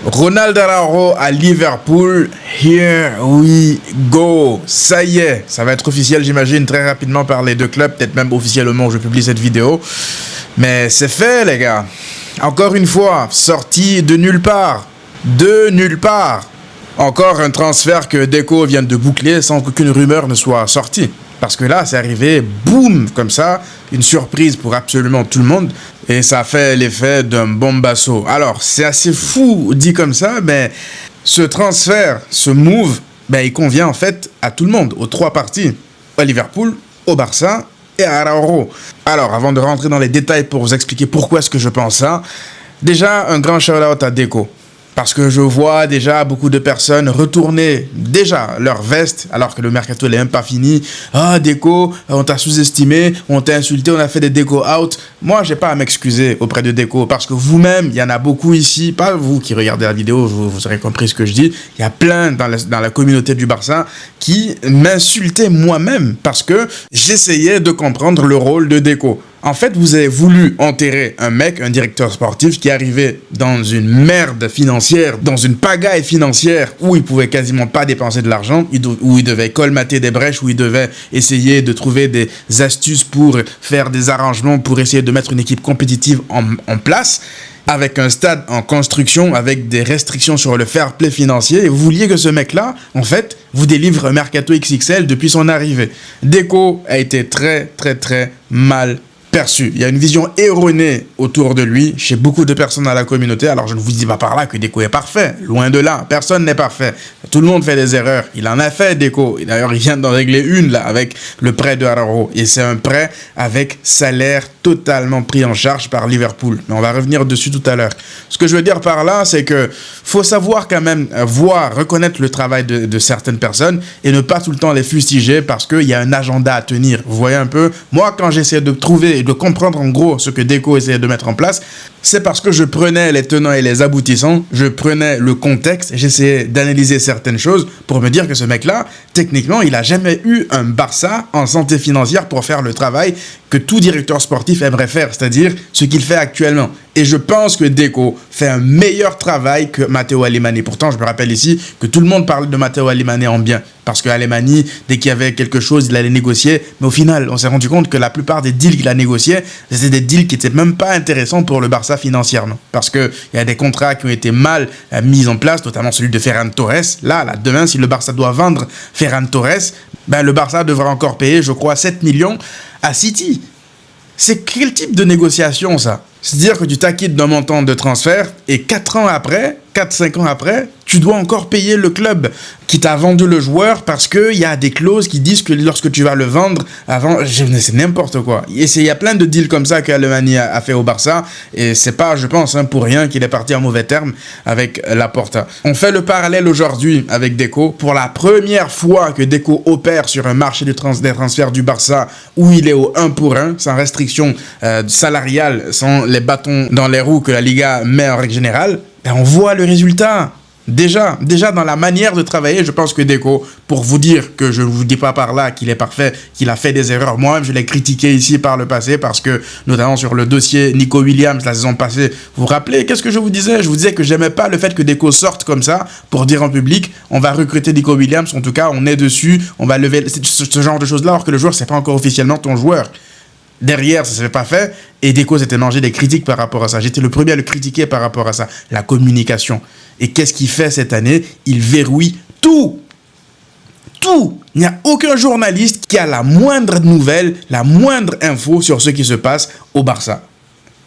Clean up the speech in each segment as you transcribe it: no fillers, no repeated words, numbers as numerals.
Ronald Araujo à Liverpool, here we go. Ça y est, ça va être officiel j'imagine très rapidement par les deux clubs, peut-être même officiellement où je publie cette vidéo. Mais c'est fait les gars. Encore une fois, sorti de nulle part. De nulle part. Encore un transfert que Deco vient de boucler sans qu'aucune rumeur ne soit sortie. Parce que là, c'est arrivé, boum, comme ça, une surprise pour absolument tout le monde. Et ça fait l'effet d'un bombasso. Alors, c'est assez fou dit comme ça, mais ce transfert, ce move, ben, il convient en fait à tout le monde, aux trois parties. À Liverpool, au Barça et à Araujo. Alors, avant de rentrer dans les détails pour vous expliquer pourquoi est-ce que je pense ça, déjà, un grand shout-out à Deco. Parce que je vois déjà beaucoup de personnes retourner déjà leur veste alors que le mercato n'est même pas fini. Ah, Deco, on t'a sous-estimé, on t'a insulté, on a fait des Deco out. Moi, j'ai pas à m'excuser auprès de Deco parce que vous-même, il y en a beaucoup ici, pas vous qui regardez la vidéo, vous aurez compris ce que je dis. Il y a plein dans la communauté du Barça qui m'insultaient moi-même parce que j'essayais de comprendre le rôle de Deco. En fait, vous avez voulu enterrer un mec, un directeur sportif qui est arrivé dans une merde financière, dans une pagaille financière où il pouvait quasiment pas dépenser de l'argent, où il devait colmater des brèches, où il devait essayer de trouver des astuces pour faire des arrangements, pour essayer de mettre une équipe compétitive en place, avec un stade en construction, avec des restrictions sur le fair play financier, et vous vouliez que ce mec-là, en fait, vous délivre un mercato XXL depuis son arrivée. Deco a été très mal perçu. Il y a une vision erronée autour de lui chez beaucoup de personnes dans la communauté. Alors je ne vous dis pas par là que Deco est parfait. Loin de là. Personne n'est parfait. Tout le monde fait des erreurs. Il en a fait Deco. Et d'ailleurs, il vient d'en régler une là avec le prêt de Araujo. Et c'est un prêt avec salaire totalement pris en charge par Liverpool. Mais on va revenir dessus tout à l'heure. Ce que je veux dire par là, c'est que faut savoir quand même reconnaître le travail de certaines personnes et ne pas tout le temps les fustiger parce qu'il y a un agenda à tenir. Vous voyez un peu? Moi, quand j'essaie de trouver et de comprendre en gros ce que Deco essayait de mettre en place, c'est parce que je prenais les tenants et les aboutissants, je prenais le contexte, j'essayais d'analyser certaines choses pour me dire que ce mec-là, techniquement, il n'a jamais eu un Barça en santé financière pour faire le travail que tout directeur sportif aimerait faire, c'est-à-dire ce qu'il fait actuellement. Et je pense que Deco fait un meilleur travail que Matteo Alemany. Pourtant, je me rappelle ici que tout le monde parlait de Matteo Alemany en bien. Parce que Alemany, dès qu'il y avait quelque chose, il allait négocier. Mais au final, on s'est rendu compte que la plupart des deals qu'il a négociés, c'était des deals qui n'étaient même pas intéressants pour le Barça financièrement. Parce qu'il y a des contrats qui ont été mal mis en place, notamment celui de Ferran Torres. Là, demain, si le Barça doit vendre Ferran Torres, ben, le Barça devra encore payer, je crois, 7 millions à City. C'est quel type de négociation, ça? C'est-à-dire que tu t'acquittes d'un montant de transfert et 4-5 ans après, tu dois encore payer le club qui t'a vendu le joueur parce qu'il y a des clauses qui disent que lorsque tu vas le vendre avant, c'est n'importe quoi. Et il y a plein de deals comme ça qu'Alemany a fait au Barça et c'est pas, je pense, pour rien qu'il est parti en mauvais termes avec Laporta. On fait le parallèle aujourd'hui avec Deco. Pour la première fois que Deco opère sur un marché des transferts du Barça où il est au 1 pour 1, sans restriction salariale, sans les bâtons dans les roues que la Liga met en règle générale, ben on voit le résultat. Déjà dans la manière de travailler, je pense que Deco, pour vous dire que je ne vous dis pas par là qu'il est parfait, qu'il a fait des erreurs, moi-même je l'ai critiqué ici par le passé parce que, notamment sur le dossier Nico Williams la saison passée, vous vous rappelez, qu'est-ce que je vous disais? Je vous disais que j'aimais pas le fait que Deco sorte comme ça pour dire en public, on va recruter Nico Williams, en tout cas on est dessus, on va lever ce genre de choses-là, alors que le joueur c'est pas encore officiellement ton joueur. Derrière, ça ne s'est pas fait, et Deco s'était mangé des critiques par rapport à ça. J'étais le premier à le critiquer par rapport à ça, la communication. Et qu'est-ce qu'il fait cette année? Il verrouille tout. Tout. Il n'y a aucun journaliste qui a la moindre nouvelle, la moindre info sur ce qui se passe au Barça.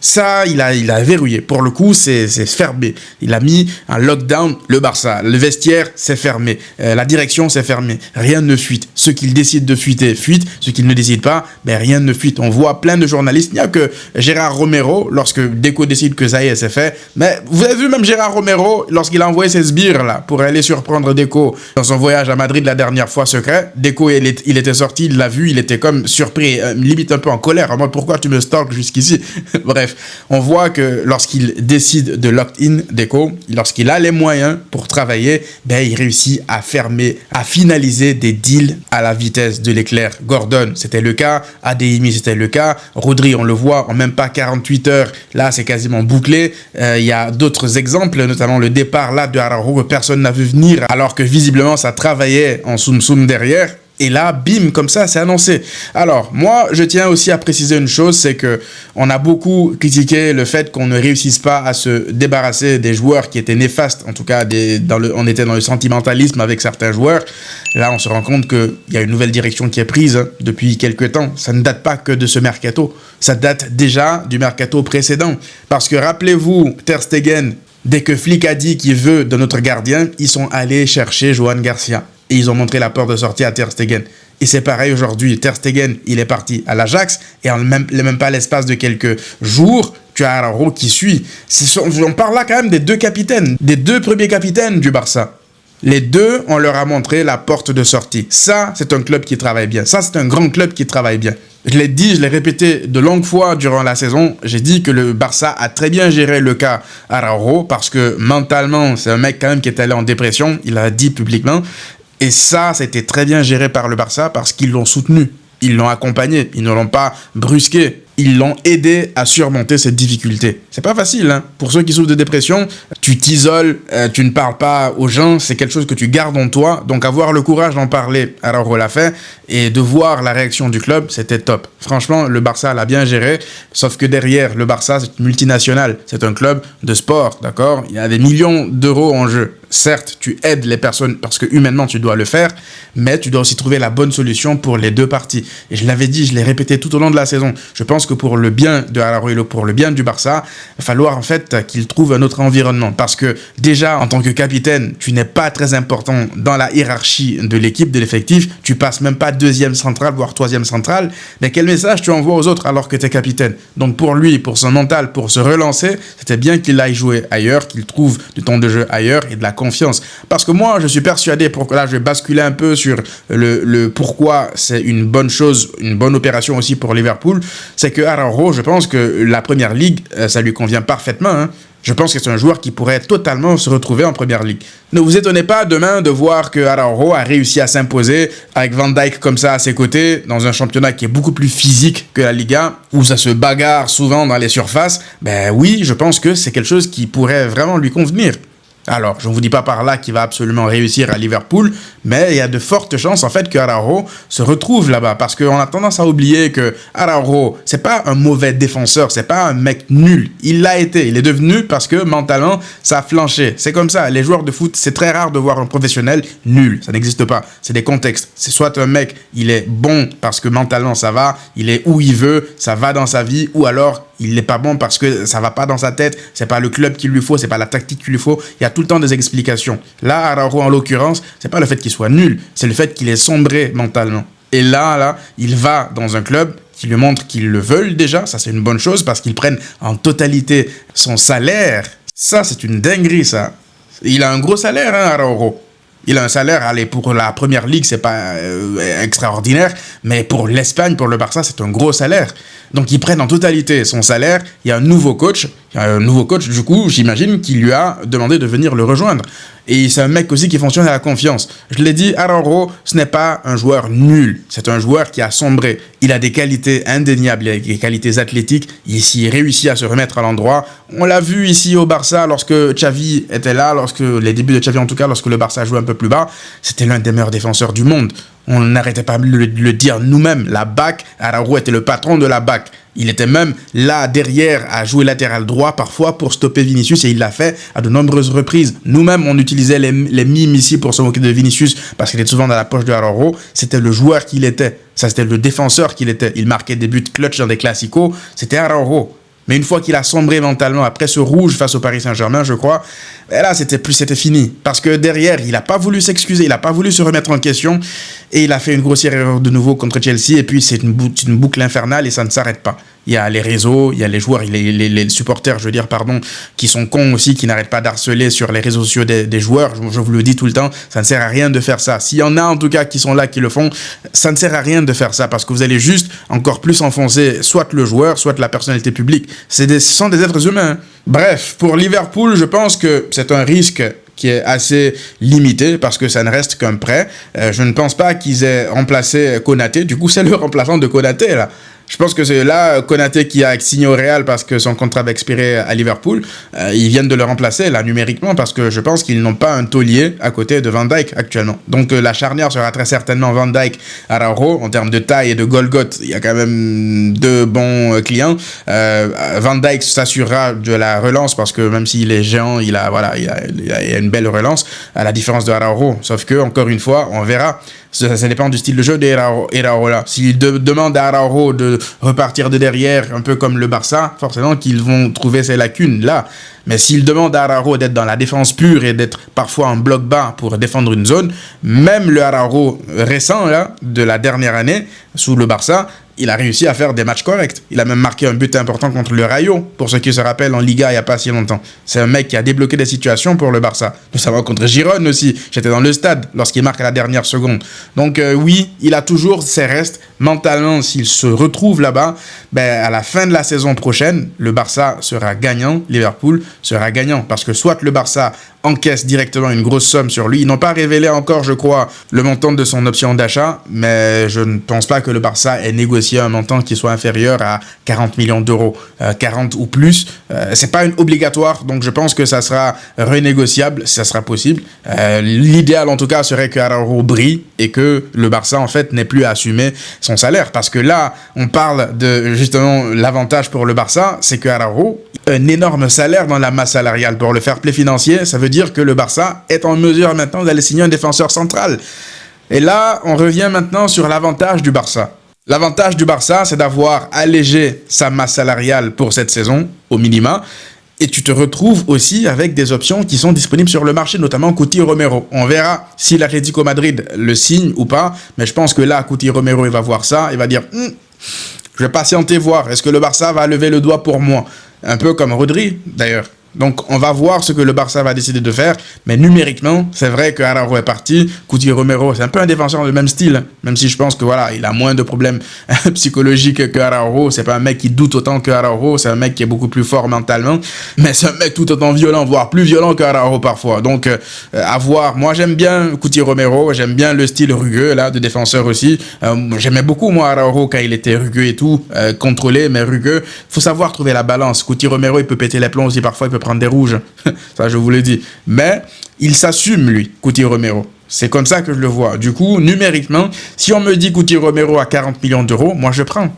Ça, il a verrouillé. Pour le coup, c'est fermé. Il a mis un lockdown, le Barça. Le vestiaire, c'est fermé. La direction, c'est fermé. Rien ne fuite. Ceux qui décident de fuiter, fuitent. Ceux qui ne décident pas, ben rien ne fuite. On voit plein de journalistes. Il n'y a que Gérard Romero, lorsque Deco décide que ça y est, c'est fait. Mais vous avez vu même Gérard Romero, lorsqu'il a envoyé ses sbires là, pour aller surprendre Deco dans son voyage à Madrid la dernière fois secret. Deco, il était sorti, il l'a vu, il était comme surpris, limite un peu en colère. Moi, pourquoi tu me stalks jusqu'ici? Bref. Bref, on voit que lorsqu'il décide de lock-in Deco, lorsqu'il a les moyens pour travailler, ben, il réussit à finaliser des deals à la vitesse de l'éclair. Gordon, c'était le cas. Adeyemi, c'était le cas. Rodri, on le voit, en même pas 48 heures, là, c'est quasiment bouclé. Il y a d'autres exemples, notamment le départ là de Araujo que personne n'a vu venir, alors que visiblement, ça travaillait en soum-soum derrière. Et là, bim, comme ça, c'est annoncé. Alors, moi, je tiens aussi à préciser une chose, c'est que on a beaucoup critiqué le fait qu'on ne réussisse pas à se débarrasser des joueurs qui étaient néfastes. En tout cas, on était dans le sentimentalisme avec certains joueurs. Là, on se rend compte qu'il y a une nouvelle direction qui est prise depuis quelques temps. Ça ne date pas que de ce mercato. Ça date déjà du mercato précédent. Parce que, rappelez-vous, Ter Stegen, dès que Flick a dit qu'il veut de notre gardien, ils sont allés chercher Johan Garcia. Et ils ont montré la porte de sortie à Ter Stegen. Et c'est pareil aujourd'hui. Ter Stegen, il est parti à l'Ajax. Et même pas l'espace de quelques jours, tu as Araujo qui suit. On parle là quand même des deux capitaines, des deux premiers capitaines du Barça. Les deux, on leur a montré la porte de sortie. Ça, c'est un club qui travaille bien. Ça, c'est un grand club qui travaille bien. Je l'ai dit, je l'ai répété de longues fois durant la saison. J'ai dit que le Barça a très bien géré le cas Araujo parce que mentalement, c'est un mec quand même qui est allé en dépression. Il l'a dit publiquement. Et ça a été très bien géré par le Barça parce qu'ils l'ont soutenu, ils l'ont accompagné, ils ne l'ont pas brusqué. Ils l'ont aidé à surmonter cette difficulté. C'est pas facile, hein. Pour ceux qui souffrent de dépression, tu t'isoles, tu ne parles pas aux gens, c'est quelque chose que tu gardes en toi. Donc avoir le courage d'en parler, alors on l'a fait, et de voir la réaction du club, c'était top. Franchement, le Barça l'a bien géré, sauf que derrière, le Barça, c'est une multinationale, c'est un club de sport, d'accord? Il y a des millions d'euros en jeu. Certes, tu aides les personnes parce que humainement, tu dois le faire, mais tu dois aussi trouver la bonne solution pour les deux parties. Et je l'avais dit, je l'ai répété tout au long de la saison. Je pense que pour le bien de Araujo, pour le bien du Barça, il va falloir en fait qu'il trouve un autre environnement. Parce que déjà, en tant que capitaine, tu n'es pas très important dans la hiérarchie de l'équipe, de l'effectif. Tu passes même pas deuxième centrale, voire troisième centrale. Mais quel message tu envoies aux autres alors que tu es capitaine? Donc pour lui, pour son mental, pour se relancer, c'était bien qu'il aille jouer ailleurs, qu'il trouve du temps de jeu ailleurs et de la confiance. Parce que moi, je suis persuadé, là je vais basculer un peu sur le pourquoi c'est une bonne chose, une bonne opération aussi pour Liverpool, c'est que Araujo, je pense que la Première Ligue, ça lui convient parfaitement, hein. Je pense que c'est un joueur qui pourrait totalement se retrouver en Première Ligue. Ne vous étonnez pas demain de voir que Araujo a réussi à s'imposer avec Van Dijk comme ça à ses côtés dans un championnat qui est beaucoup plus physique que la Liga, où ça se bagarre souvent dans les surfaces. Ben oui, je pense que c'est quelque chose qui pourrait vraiment lui convenir. Alors, je ne vous dis pas par là qu'il va absolument réussir à Liverpool, mais il y a de fortes chances en fait que Araujo se retrouve là-bas, parce qu'on a tendance à oublier que Araujo, c'est pas un mauvais défenseur, c'est pas un mec nul. Il l'a été, il est devenu parce que mentalement, ça a flanché. C'est comme ça, les joueurs de foot, c'est très rare de voir un professionnel nul, ça n'existe pas. C'est des contextes. C'est soit un mec, il est bon parce que mentalement ça va, il est où il veut, ça va dans sa vie, ou alors il n'est pas bon parce que ça va pas dans sa tête, c'est pas le club qu'il lui faut, c'est pas la tactique qu'il lui faut. Il y a tout le temps des explications. Là, Araujo, en l'occurrence, c'est pas le fait qu'il soit nul, c'est le fait qu'il est sombré mentalement. Et là, il va dans un club qui lui montre qu'ils le veulent déjà. Ça, c'est une bonne chose parce qu'ils prennent en totalité son salaire. Ça, c'est une dinguerie, ça. Il a un gros salaire, hein, Araujo. Il a un salaire, allez, pour la Première Ligue, c'est pas extraordinaire, mais pour l'Espagne, pour le Barça, c'est un gros salaire. Donc, ils prennent en totalité son salaire. Il y a un nouveau coach. Du coup, j'imagine qu'il lui a demandé de venir le rejoindre. Et c'est un mec aussi qui fonctionne à la confiance. Je l'ai dit, Araujo, ce n'est pas un joueur nul. C'est un joueur qui a sombré. Il a des qualités indéniables, il a des qualités athlétiques. Il réussit à se remettre à l'endroit. On l'a vu ici au Barça lorsque Xavi était là, les débuts de Xavi en tout cas, lorsque le Barça jouait un peu plus bas. C'était l'un des meilleurs défenseurs du monde. On n'arrêtait pas de le dire nous-mêmes. La BAC, Araujo était le patron de la BAC. Il était même là derrière à jouer latéral droit parfois pour stopper Vinicius, et il l'a fait à de nombreuses reprises. Nous-mêmes, on utilisait les mimes ici pour se moquer de Vinicius parce qu'il était souvent dans la poche de Araujo. C'était le joueur qu'il était. Ça, c'était le défenseur qu'il était. Il marquait des buts clutch dans des classicos. C'était Araujo. Mais une fois qu'il a sombré mentalement, après ce rouge face au Paris Saint-Germain, je crois, là, c'était fini. Parce que derrière, il n'a pas voulu s'excuser, il n'a pas voulu se remettre en question, et il a fait une grossière erreur de nouveau contre Chelsea, et puis c'est une boucle infernale, et ça ne s'arrête pas. Il y a les réseaux, il y a les joueurs, les supporters, je veux dire, pardon, qui sont cons aussi, qui n'arrêtent pas d'harceler sur les réseaux sociaux des joueurs. Je vous le dis tout le temps, ça ne sert à rien de faire ça. S'il y en a en tout cas qui sont là, qui le font, ça ne sert à rien de faire ça parce que vous allez juste encore plus enfoncer soit le joueur, soit la personnalité publique. Ce sont des êtres humains. Bref, pour Liverpool, je pense que c'est un risque qui est assez limité parce que ça ne reste qu'un prêt. Je ne pense pas qu'ils aient remplacé Konaté. Du coup, c'est le remplaçant de Konaté, là. Je pense que c'est là Konaté qui a signé au Real parce que son contrat va expirer à Liverpool. Ils viennent de le remplacer là numériquement parce que je pense qu'ils n'ont pas un taulier à côté de Van Dijk actuellement. Donc la charnière sera très certainement Van Dijk Araujo en termes de taille et de Golgoth. Il y a quand même deux bons clients. Van Dijk s'assurera de la relance parce que même s'il est géant, il a une belle relance à la différence de Araujo. Sauf que encore une fois, on verra. Ça dépend du style de jeu d'Araujo là. S'il demande à Araujo de repartir de derrière, un peu comme le Barça, forcément qu'ils vont trouver ces lacunes là. Mais s'il demande à Araujo d'être dans la défense pure et d'être parfois en bloc bas pour défendre une zone, même le Araujo récent là, de la dernière année, sous le Barça, il a réussi à faire des matchs corrects. Il a même marqué un but important contre le Rayo, pour ceux qui se rappellent en Liga il n'y a pas si longtemps. C'est un mec qui a débloqué des situations pour le Barça. Notamment contre Girone aussi. J'étais dans le stade lorsqu'il marque à la dernière seconde. Donc oui, il a toujours ses restes. Mentalement, s'il se retrouve là-bas, à la fin de la saison prochaine, le Barça sera gagnant, Liverpool sera gagnant. Parce que soit le Barça encaisse directement une grosse somme sur lui. Ils n'ont pas révélé encore, je crois, le montant de son option d'achat, mais je ne pense pas que le Barça ait négocié un montant qui soit inférieur à 40 millions d'euros. 40 ou plus, c'est pas une obligatoire, donc je pense que ça sera renégociable, ça sera possible. L'idéal, en tout cas, serait que Araujo brille et que le Barça, en fait, n'ait plus à assumer son salaire. Parce que là, on parle de, justement, l'avantage pour le Barça, c'est que Araujo a un énorme salaire dans la masse salariale. Pour le fair play financier, ça veut dire que le Barça est en mesure maintenant d'aller signer un défenseur central. Et là, on revient maintenant sur l'avantage du Barça. L'avantage du Barça, c'est d'avoir allégé sa masse salariale pour cette saison, au minima, et tu te retrouves aussi avec des options qui sont disponibles sur le marché, notamment Cuti Romero. On verra si l'Atlético Madrid le signe ou pas, mais je pense que là, Cuti Romero, il va voir ça, il va dire je vais patienter voir, est-ce que le Barça va lever le doigt pour moi? Un peu comme Rodri, d'ailleurs. Donc, on va voir ce que le Barça va décider de faire. Mais numériquement, c'est vrai que Araujo est parti. Cuti Romero, c'est un peu un défenseur de même style. Même si je pense que voilà, il a moins de problèmes psychologiques que Araujo. C'est pas un mec qui doute autant que Araujo. C'est un mec qui est beaucoup plus fort mentalement. Mais c'est un mec tout autant violent, voire plus violent que Araujo parfois. Donc, à voir. Moi, j'aime bien Cuti Romero. J'aime bien le style rugueux, là, de défenseur aussi. J'aimais beaucoup, moi, Araujo quand il était rugueux et tout. Contrôlé, mais rugueux. Faut savoir trouver la balance. Cuti Romero, il peut péter les plombs aussi parfois. Il peut prendre des rouges, ça je vous l'ai dit, mais il s'assume lui, Cuti Romero, c'est comme ça que je le vois. Du coup, numériquement, si on me dit Cuti Romero à 40 millions d'euros, moi je prends,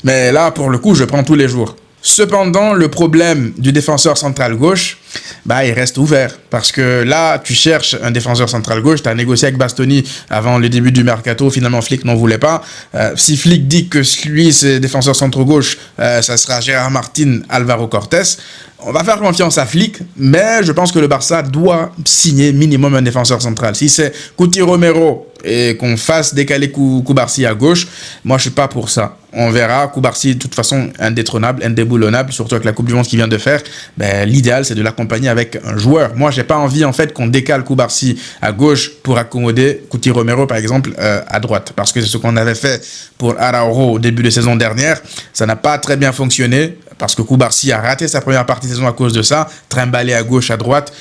mais là pour le coup je prends tous les jours. Cependant, le problème du défenseur central gauche, il reste ouvert. Parce que là, tu cherches un défenseur central gauche, tu as négocié avec Bastoni avant le début du mercato, finalement Flick n'en voulait pas. Si Flick dit que lui, c'est défenseur centre-gauche, ça sera Gérard Martin, Alvaro Cortés. On va faire confiance à Flick, mais je pense que le Barça doit signer minimum un défenseur central. Si c'est Cuti Romero et qu'on fasse décaler Cubarsí à gauche, moi je suis pas pour ça. On verra, Cubarsí de toute façon indétrônable, indéboulonnable, surtout avec la Coupe du Monde qu'il vient de faire. L'idéal c'est de l'accompagner avec un joueur. Moi j'ai pas envie en fait qu'on décale Cubarsí à gauche pour accommoder Cuti Romero par exemple à droite. Parce que c'est ce qu'on avait fait pour Araujo au début de saison dernière. Ça n'a pas très bien fonctionné. Parce que Cubarsí a raté sa première partie de saison à cause de ça, trimballé à gauche, à droite,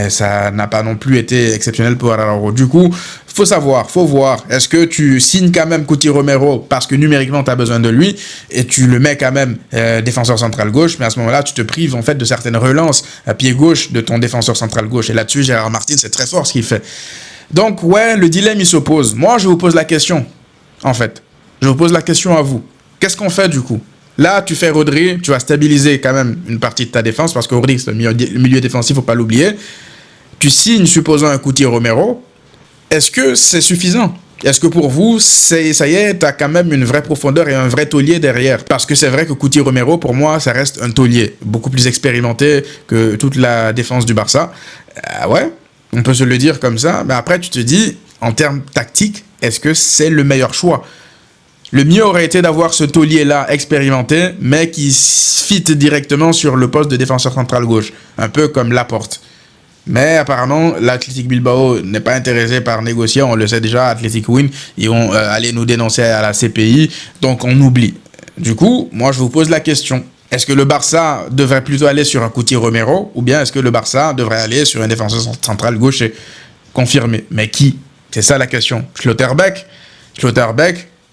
ça n'a pas non plus été exceptionnel pour Araujo. Du coup, faut savoir, faut voir, est-ce que tu signes quand même Cuti Romero parce que numériquement tu as besoin de lui et tu le mets quand même défenseur central gauche, mais à ce moment-là tu te prives en fait de certaines relances à pied gauche de ton défenseur central gauche. Et là-dessus, Gérard Martin, c'est très fort ce qu'il fait. Donc ouais, le dilemme il s'oppose. Moi je vous pose la question, en fait. Je vous pose la question à vous. Qu'est-ce qu'on fait du coup? Là, tu fais Rodri, tu vas stabiliser quand même une partie de ta défense, parce que Rodri, c'est le milieu défensif, faut pas l'oublier. Tu signes, supposons, un Cuti Romero. Est-ce que c'est suffisant? Est-ce que pour vous, ça y est, tu as quand même une vraie profondeur et un vrai taulier derrière? Parce que c'est vrai que Cuti Romero, pour moi, ça reste un taulier, beaucoup plus expérimenté que toute la défense du Barça. Ouais, on peut se le dire comme ça, mais après, tu te dis, en termes tactiques, est-ce que c'est le meilleur choix? Le mieux aurait été d'avoir ce taulier-là expérimenté, mais qui fit directement sur le poste de défenseur central gauche, un peu comme Laporte. Mais apparemment, l'Athletic Bilbao n'est pas intéressé par négocier, on le sait déjà, Athletic Win, ils vont aller nous dénoncer à la CPI, donc on oublie. Du coup, moi je vous pose la question, est-ce que le Barça devrait plutôt aller sur un Cuti Romero, ou bien est-ce que le Barça devrait aller sur un défenseur central gaucher confirmé? Mais qui? C'est ça la question. Schlotterbeck,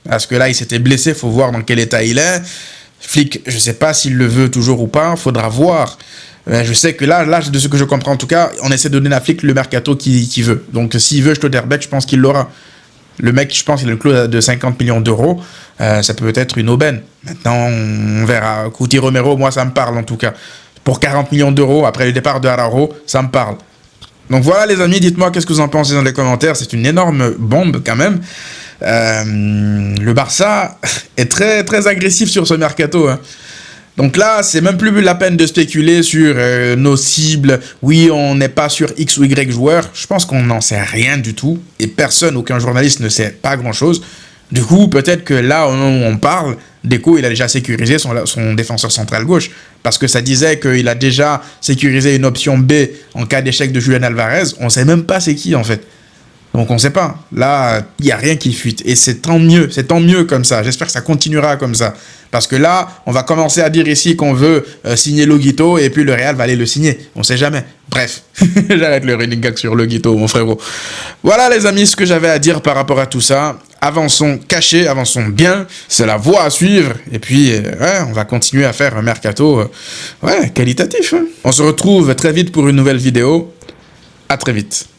parce que là il s'était blessé, faut voir dans quel état il est. Flick, je sais pas s'il le veut toujours ou pas, faudra voir. Je sais que là, de ce que je comprends en tout cas, on essaie de donner à Flick le mercato qu'il veut. Donc s'il veut Schlotterbeck, je pense qu'il l'aura. Le mec, je pense qu'il a une clause de 50 millions d'euros. Ça peut être une aubaine. Maintenant, on verra. Cuti Romero, moi, ça me parle en tout cas. Pour 40 millions d'euros, après le départ de Araujo, ça me parle. Donc voilà les amis, dites-moi qu'est-ce que vous en pensez dans les commentaires. C'est une énorme bombe quand même. Le Barça est très, très agressif sur ce mercato, hein. Donc là, c'est même plus la peine de spéculer sur nos cibles. Oui, on n'est pas sur X ou Y joueurs. Je pense qu'on n'en sait rien du tout. Et personne, aucun journaliste ne sait pas grand-chose. Du coup, peut-être que là, au moment où on parle, Deco, il a déjà sécurisé son défenseur central gauche. Parce que ça disait qu'il a déjà sécurisé une option B en cas d'échec de Julián Alvarez. On ne sait même pas c'est qui, en fait. Donc on ne sait pas. Là, il n'y a rien qui fuite. Et c'est tant mieux comme ça. J'espère que ça continuera comme ça. Parce que là, on va commencer à dire ici qu'on veut signer Loguito et puis le Real va aller le signer. On ne sait jamais. Bref, j'arrête le running gag sur Loguito, mon frérot. Voilà les amis, ce que j'avais à dire par rapport à tout ça. Avançons cachés, avançons bien. C'est la voie à suivre. Et puis, on va continuer à faire un mercato qualitatif, hein. On se retrouve très vite pour une nouvelle vidéo. À très vite.